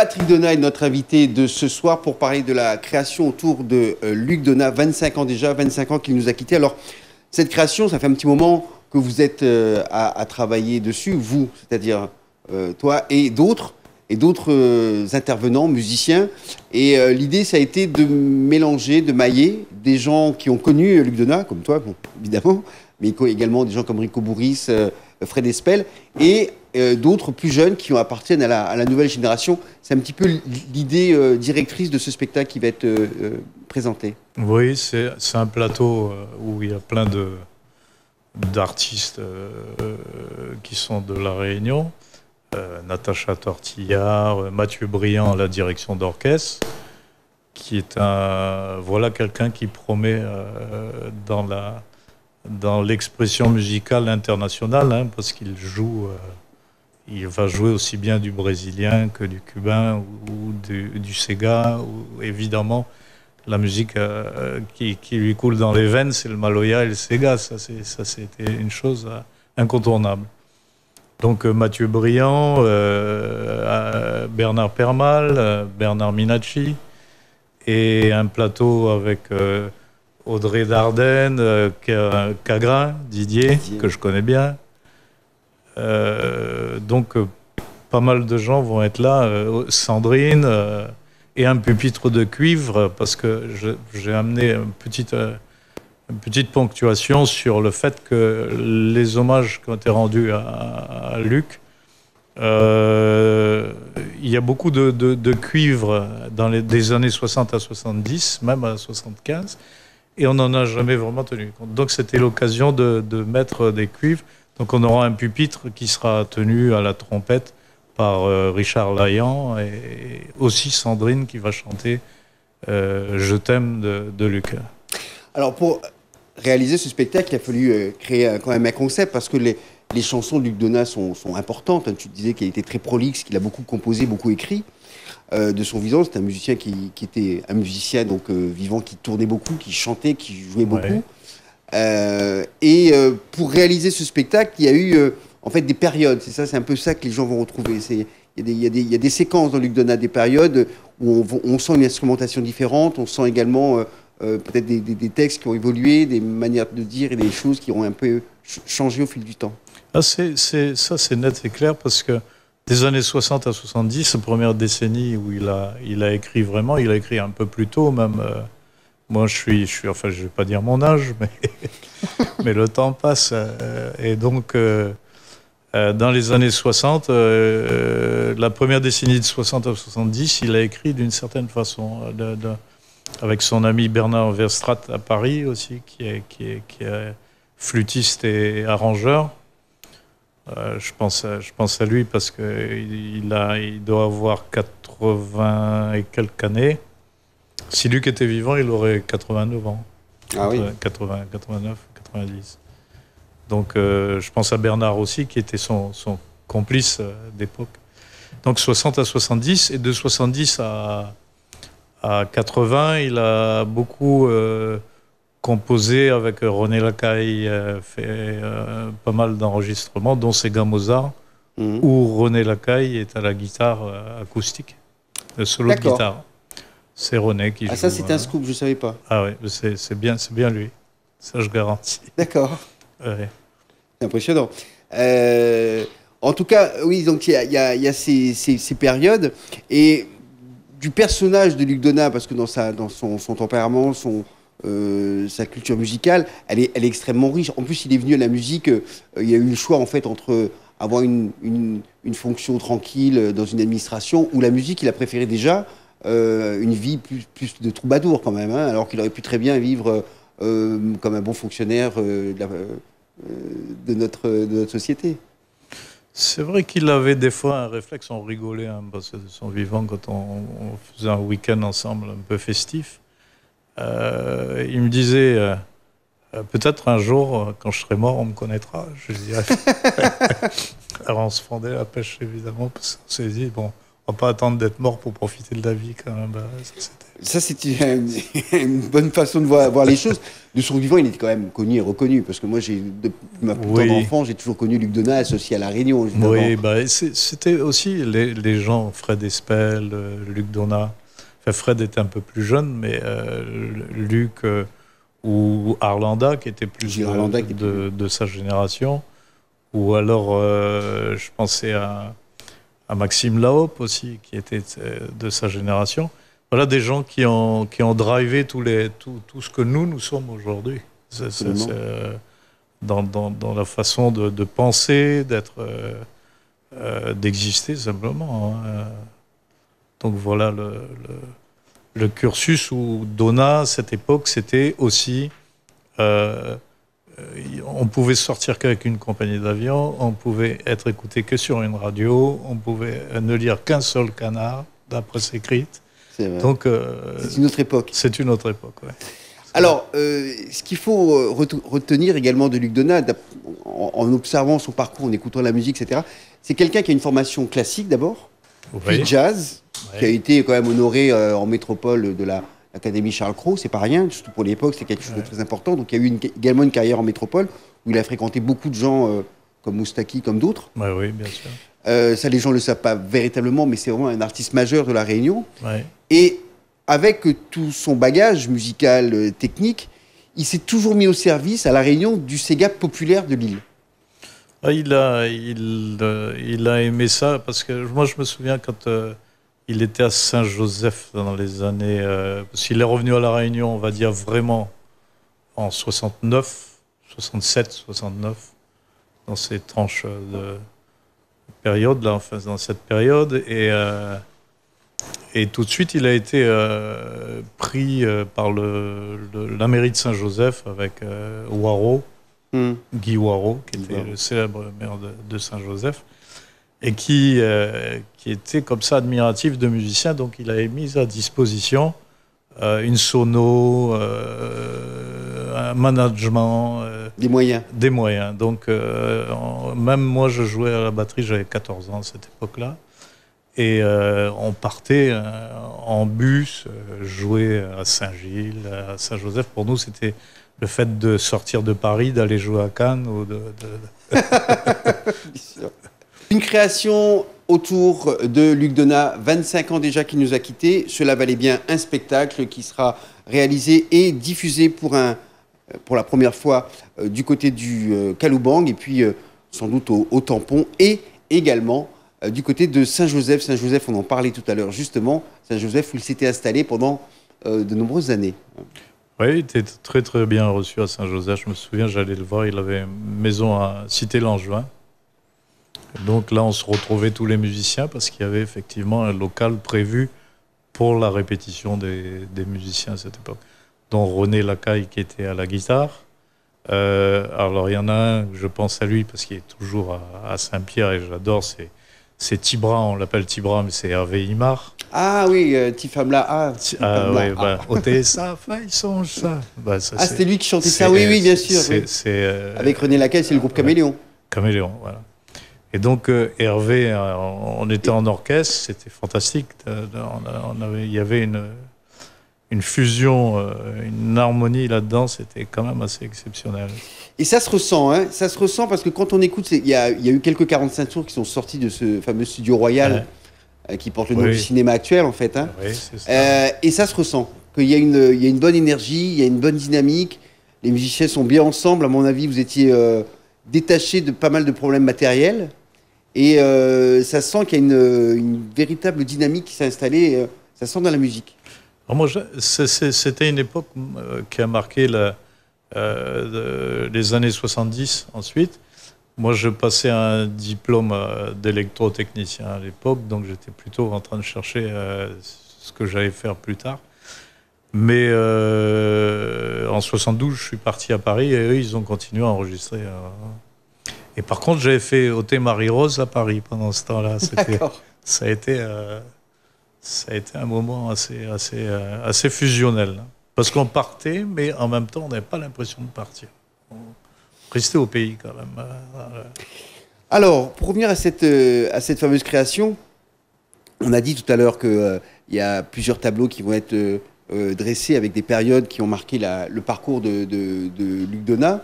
Patrick Donat est notre invité de ce soir pour parler de la création autour de Luc Donat, 25 ans déjà, 25 ans qu'il nous a quittés. Alors, cette création, ça fait un petit moment que vous êtes à travailler dessus, vous, c'est-à-dire toi et d'autres intervenants, musiciens. Et l'idée, ça a été de mélanger, de mailler des gens qui ont connu Luc Donat, comme toi, bon, évidemment, mais également des gens comme Rico Bourris, Fred Espel, et d'autres plus jeunes qui appartiennent à la nouvelle génération. C'est un petit peu l'idée directrice de ce spectacle qui va être présenté. Oui, c'est un plateau où il y a plein d'artistes qui sont de La Réunion. Natacha Tortillard, Mathieu Briand à la direction d'orchestre, qui est quelqu'un qui promet dans l'expression musicale internationale, hein, parce qu'il joue, il va jouer aussi bien du brésilien que du cubain ou du Sega, ou évidemment la musique qui lui coule dans les veines, c'est le maloya et le Sega, ça c'était une chose incontournable. Donc Mathieu Briand, Bernard Permal, Bernard Minacci, et un plateau avec Audrey Dardenne, Cagrin, Didier, que je connais bien. Donc pas mal de gens vont être là, Sandrine, et un pupitre de cuivre, parce que j'ai amené une petite ponctuation sur le fait que les hommages qui ont été rendus à Luc, il y a beaucoup de cuivre des années 60 à 70, même à 75, et on n'en a jamais vraiment tenu compte. Donc c'était l'occasion de mettre des cuivres. Donc on aura un pupitre qui sera tenu à la trompette par Richard Laillant, et aussi Sandrine qui va chanter Je t'aime de Luc. Alors pour réaliser ce spectacle, il a fallu créer quand même un concept, parce que les chansons de Luc Donat sont importantes. Tu disais qu'il était très prolixe, qu'il a beaucoup composé, beaucoup écrit. De son vivant, c'est un musicien qui était un musicien donc vivant, qui tournait beaucoup, qui chantait, qui jouait beaucoup. Ouais. Pour réaliser ce spectacle, il y a eu en fait des périodes. C'est un peu ça que les gens vont retrouver. Il y a des séquences dans Luc Donat, des périodes où on sent une instrumentation différente, on sent également peut-être des textes qui ont évolué, des manières de dire et des choses qui ont un peu changé au fil du temps. Ah, c'est net et clair, parce que des années 60 à 70, la première décennie où il a écrit vraiment, il a écrit un peu plus tôt même. Moi, enfin, je vais pas dire mon âge, mais le temps passe. Et donc, dans les années 60, la première décennie de 60 à 70, il a écrit d'une certaine façon, avec son ami Bernard Verstraat à Paris aussi, qui est flûtiste et arrangeur. Je pense à lui parce qu'il doit avoir 80 et quelques années. Si Luc était vivant, il aurait 89 ans. Ah oui. 80, 89, 90. Donc je pense à Bernard aussi, qui était son complice d'époque. Donc 60 à 70, et de 70 à 80, il a beaucoup composé avec René Lacaille, fait pas mal d'enregistrements, dont Sega Mozart, où René Lacaille est à la guitare acoustique, le solo de guitare. C'est René qui joue. Ah, ça, c'est un scoop, je ne savais pas. Ah oui, c'est bien lui. Ça, je garantis. D'accord. Ouais. C'est impressionnant. En tout cas, oui, donc il y a ces périodes. Et du personnage de Luc Donat, parce que dans son tempérament, sa culture musicale, elle est extrêmement riche. En plus, il est venu à la musique, il y a eu le choix en fait entre avoir une fonction tranquille dans une administration, ou la musique, il a préféré déjà une vie plus de troubadour quand même, hein, alors qu'il aurait pu très bien vivre comme un bon fonctionnaire de notre société. C'est vrai qu'il avait des fois un réflexe, on rigolait hein, parce que de son vivant quand on faisait un week-end ensemble un peu festif. Il me disait peut-être un jour, quand je serai mort, on me connaîtra. Je dis, alors on se fendait la pêche évidemment, parce qu'on s'est dit, bon, on va pas attendre d'être mort pour profiter de la vie quand même. Ça, c'est une bonne façon de voir les choses. De son vivant, il était quand même connu et reconnu. Parce que moi, depuis ma plus tendre enfance, j'ai toujours connu Luc Donat associé à La Réunion. Évidemment. Oui, bah, c'était aussi les gens, Fred Espel, Luc Donat. Enfin, Fred était un peu plus jeune, mais Luc ou Arlanda, qui était plus de sa génération. Ou alors, je pensais à Maxime Lahope aussi, qui était de sa génération. Voilà des gens qui ont drivé tout ce que nous sommes aujourd'hui. Dans la façon de penser, d'exister simplement. Hein. Donc voilà le cursus où Donat, à cette époque, c'était aussi... on pouvait sortir qu'avec une compagnie d'avion, on pouvait être écouté que sur une radio, on pouvait ne lire qu'un seul canard, d'après presse écrite. Donc, c'est une autre époque. C'est une autre époque, ouais. Alors, ce qu'il faut retenir également de Luc Donat, en observant son parcours, en écoutant la musique, etc., c'est quelqu'un qui a une formation classique d'abord, puis jazz, qui a été quand même honoré en métropole de l'Académie Charles Cros, c'est pas rien, surtout pour l'époque, c'est quelque chose de très important. Donc il y a eu également une carrière en métropole, où il a fréquenté beaucoup de gens comme Moustaki, comme d'autres. Oui, bien sûr. Ça, les gens ne le savent pas véritablement, mais c'est vraiment un artiste majeur de La Réunion. Ouais. Et avec tout son bagage musical, technique, il s'est toujours mis au service, à La Réunion, du Sega populaire de l'île. Ah, il a aimé ça, parce que moi, je me souviens quand il était à Saint-Joseph dans les années... parce qu'il est revenu à La Réunion, on va dire vraiment, en 69, 67, 69, dans ces tranches de période, là, enfin, dans cette période, et tout de suite, il a été pris par la mairie de Saint-Joseph avec Waro, Guy Waro, qui était le célèbre maire de Saint-Joseph, et qui était comme ça admiratif de musiciens. Donc, il avait mis à disposition une sono, un management. Des moyens. Des moyens. Donc, même moi, je jouais à la batterie, j'avais 14 ans à cette époque-là. Et on partait en bus, jouer à Saint-Gilles, à Saint-Joseph. Pour nous, c'était le fait de sortir de Paris, d'aller jouer à Cannes. Ou Une création autour de Luc Donat, 25 ans déjà qu'il nous a quittés. Cela valait bien un spectacle qui sera réalisé et diffusé pour la première fois du côté du Kaloubang et puis sans doute au Tampon et également du côté de Saint-Joseph. Saint-Joseph, on en parlait tout à l'heure justement, Saint-Joseph où il s'était installé pendant de nombreuses années. Oui, il était très très bien reçu à Saint-Joseph. Je me souviens, j'allais le voir, il avait une maison à Cité-Langevin. Donc là, on se retrouvait tous les musiciens parce qu'il y avait effectivement un local prévu pour la répétition des musiciens à cette époque. Dont René Lacaille qui était à la guitare. Alors il y en a un, je pense à lui parce qu'il est toujours à Saint-Pierre et j'adore, c'est Tibra, on l'appelle Tibra, mais c'est Hervé Imar. Ah oui, Tifamla. Oui, bah, au TSA, il songe ça. Bah, c'était lui qui chantait ça, oui, bien sûr. Avec René Lacaille, c'est le groupe Caméléon. Caméléon, voilà. Et donc Hervé, on était en orchestre, c'était fantastique. Il y avait une fusion, une harmonie là-dedans, c'était quand même assez exceptionnel. Et ça se ressent, hein, ça se ressent parce que quand on écoute, il y a eu quelques 45 tours qui sont sortis de ce fameux studio royal qui porte le nom du cinéma actuel en fait. Hein. Oui, c'est ça. Et ça se ressent, qu'il y a une bonne énergie, il y a une bonne dynamique, les musiciens sont bien ensemble, à mon avis vous étiez détachés de pas mal de problèmes matériels. Et ça sent qu'il y a une véritable dynamique qui s'est installée, ça sent dans la musique. Alors moi, c'était une époque qui a marqué les années 70 ensuite. Moi, je passais un diplôme d'électrotechnicien à l'époque, donc j'étais plutôt en train de chercher ce que j'allais faire plus tard. Mais en 72, je suis parti à Paris et eux, ils ont continué à enregistrer. Et par contre, j'avais fait Oté Marie-Rose à Paris pendant ce temps-là. Ça a été un moment assez fusionnel. Parce qu'on partait, mais en même temps, on n'avait pas l'impression de partir. On restait au pays quand même. Alors, pour revenir à cette fameuse création, on a dit tout à l'heure qu'il y a plusieurs tableaux qui vont être dressé avec des périodes qui ont marqué le parcours de Luc Donat.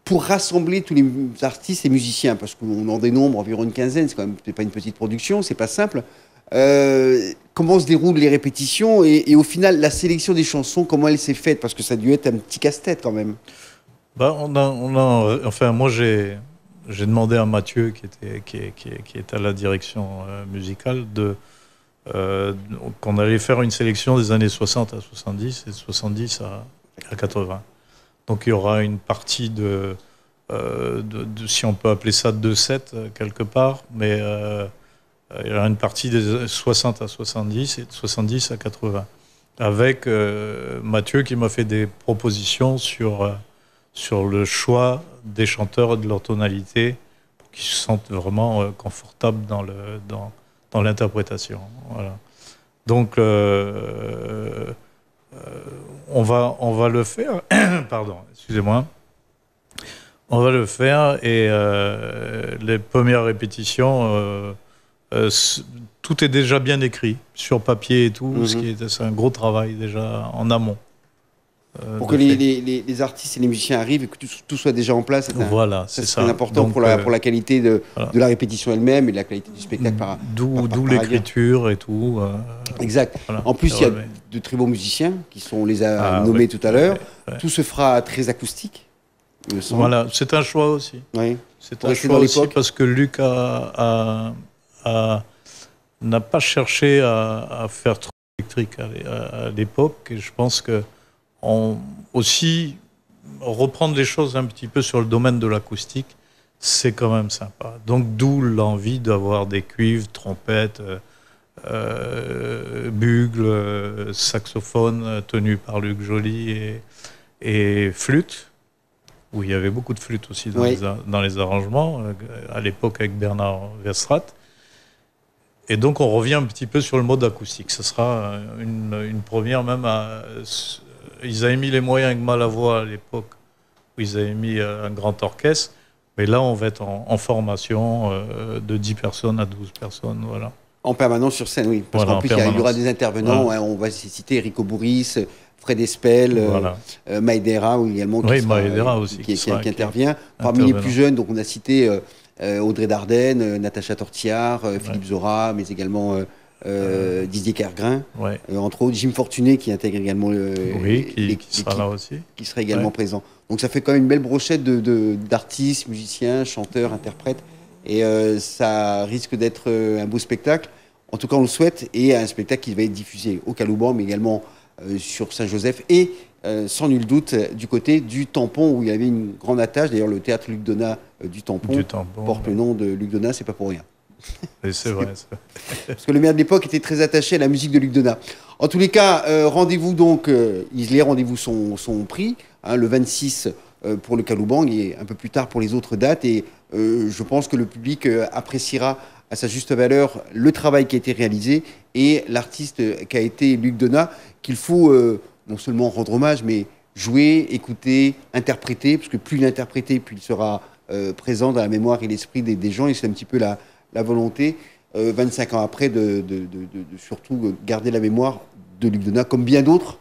Pour rassembler tous les artistes et musiciens, parce qu'on en dénombre environ une quinzaine, c'est quand même pas une petite production, c'est pas simple. Comment se déroulent les répétitions et au final, la sélection des chansons, comment elle s'est faite? Parce que ça a dû être un petit casse-tête quand même. Bah, enfin, moi, j'ai demandé à Mathieu, qui est à la direction musicale, qu'on allait faire une sélection des années 60 à 70 et de 70 à 80. Donc il y aura une partie si on peut appeler ça 2-7 quelque part, mais il y aura une partie des 60 à 70 et de 70 à 80. Avec Mathieu qui m'a fait des propositions sur le choix des chanteurs et de leur tonalité pour qu'ils se sentent vraiment confortables dans l'interprétation. Voilà. Donc on va le faire. Pardon, excusez-moi. On va le faire et les premières répétitions, tout est déjà bien écrit sur papier et tout, c'est un gros travail déjà en amont. Pour que les artistes et les musiciens arrivent et que tout soit déjà en place, voilà, c'est ça. C'est important. Donc, pour la qualité de la répétition elle-même et de la qualité du spectacle d'où l'écriture et tout. Exact. Voilà. En plus, il y a de très beaux musiciens on les a nommés tout à l'heure. Ouais. Tout se fera très acoustique. Voilà, c'est un choix aussi. Oui. C'est un choix aussi parce que Luc n'a pas cherché à faire trop électrique à l'époque et je pense que aussi reprendre les choses un petit peu sur le domaine de l'acoustique, c'est quand même sympa. Donc d'où l'envie d'avoir des cuivres, trompettes, bugles, saxophones tenus par Luc Joly et flûte, où il y avait beaucoup de flûte aussi dans les arrangements, à l'époque avec Bernard Verstraete. Et donc on revient un petit peu sur le mode acoustique. Ce sera une première même ils avaient mis les moyens avec Malavoie à l'époque, où ils avaient mis un grand orchestre. Mais là, on va être en formation de 10 personnes à 12 personnes. Voilà. En permanence sur scène, oui. Parce qu'en plus, il y aura des intervenants. Voilà. On va citer Rico Bourris, Fred Espel, Maïdera également, qui intervient. Parmi les plus jeunes, donc on a cité Audrey Dardenne, Natacha Tortillard, Philippe Zora, mais également... Didier Kergrin, entre autres Jim Fortuné qui intègre également qui sera là aussi, qui sera également présent. Donc ça fait quand même une belle brochette d'artistes, musiciens, chanteurs, interprètes, et ça risque d'être un beau spectacle. En tout cas, on le souhaite, et un spectacle qui va être diffusé au Calouban, mais également sur Saint-Joseph et sans nul doute du côté du Tampon où il y avait une grande attache. D'ailleurs, le théâtre Luc Donat du Tampon porte le nom de Luc Donat, c'est pas pour rien. Et c'est vrai. Parce que le maire de l'époque était très attaché à la musique de Luc Donat. En tous les cas, rendez-vous donc, Islay, rendez-vous son prix, le 26 pour le Calouban et un peu plus tard pour les autres dates. Et je pense que le public appréciera à sa juste valeur le travail qui a été réalisé et l'artiste qu'a été Luc Donat, qu'il faut non seulement rendre hommage, mais jouer, écouter, interpréter, parce que plus l'interpréter, plus il sera présent dans la mémoire et l'esprit des gens. Et c'est un petit peu la volonté, 25 ans après, de surtout garder la mémoire de Luc Donat, comme bien d'autres,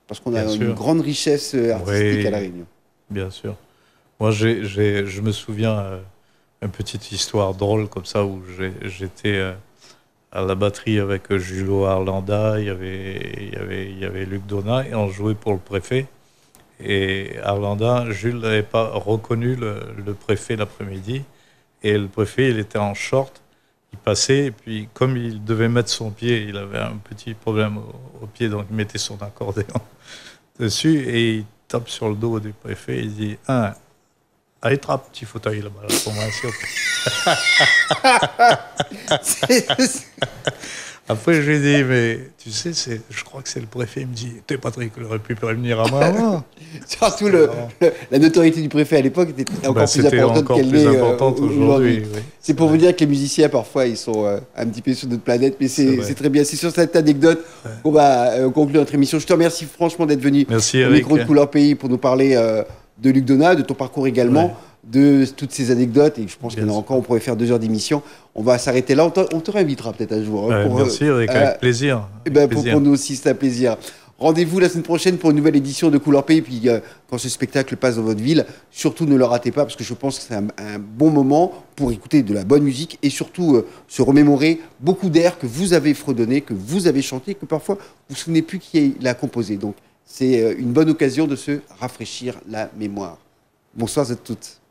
parce qu'on a une grande richesse artistique à La Réunion. Bien sûr. Moi, je me souviens une petite histoire drôle comme ça, où j'étais à la batterie avec Julo Arlanda, il y avait Luc Donat, et on jouait pour le préfet. Et Arlanda, Jules n'avait pas reconnu le préfet l'après-midi. Et le préfet, il était en short, il passait, et puis comme il devait mettre son pied, il avait un petit problème au pied, donc il mettait son accordéon dessus, et il tape sur le dos du préfet, il dit « allez, trappe, petit fauteuil là-bas, là, pour moi, s'il vous plaît. » Après, je lui ai dit, mais tu sais, je crois que c'est le préfet. Il me dit, t'es Patrick, il aurait pu prévenir à moi. Surtout, la notoriété du préfet à l'époque était encore plus importante qu'elle l'est aujourd'hui. Oui. C'est pour vous dire que les musiciens, parfois, ils sont un petit peu sur notre planète, mais c'est très bien. C'est sur cette anecdote qu'on va conclure notre émission. Je te remercie franchement d'être venu au micro de Couleur Pays pour nous parler de Luc Donat, de ton parcours également. de toutes ces anecdotes, et je pense qu'il y en a Bien encore, on pourrait faire 2 heures d'émission. On va s'arrêter là, on te réinvitera peut-être un jour. Hein, merci, avec plaisir. Pour nous aussi, c'est un plaisir. Rendez-vous la semaine prochaine pour une nouvelle édition de Couleur Pays. Puis quand ce spectacle passe dans votre ville, surtout ne le ratez pas parce que je pense que c'est un bon moment pour écouter de la bonne musique et surtout se remémorer beaucoup d'airs que vous avez fredonnés, que vous avez chantés, que parfois vous ne vous souvenez plus qui l'a composé. Donc c'est une bonne occasion de se rafraîchir la mémoire. Bonsoir à toutes.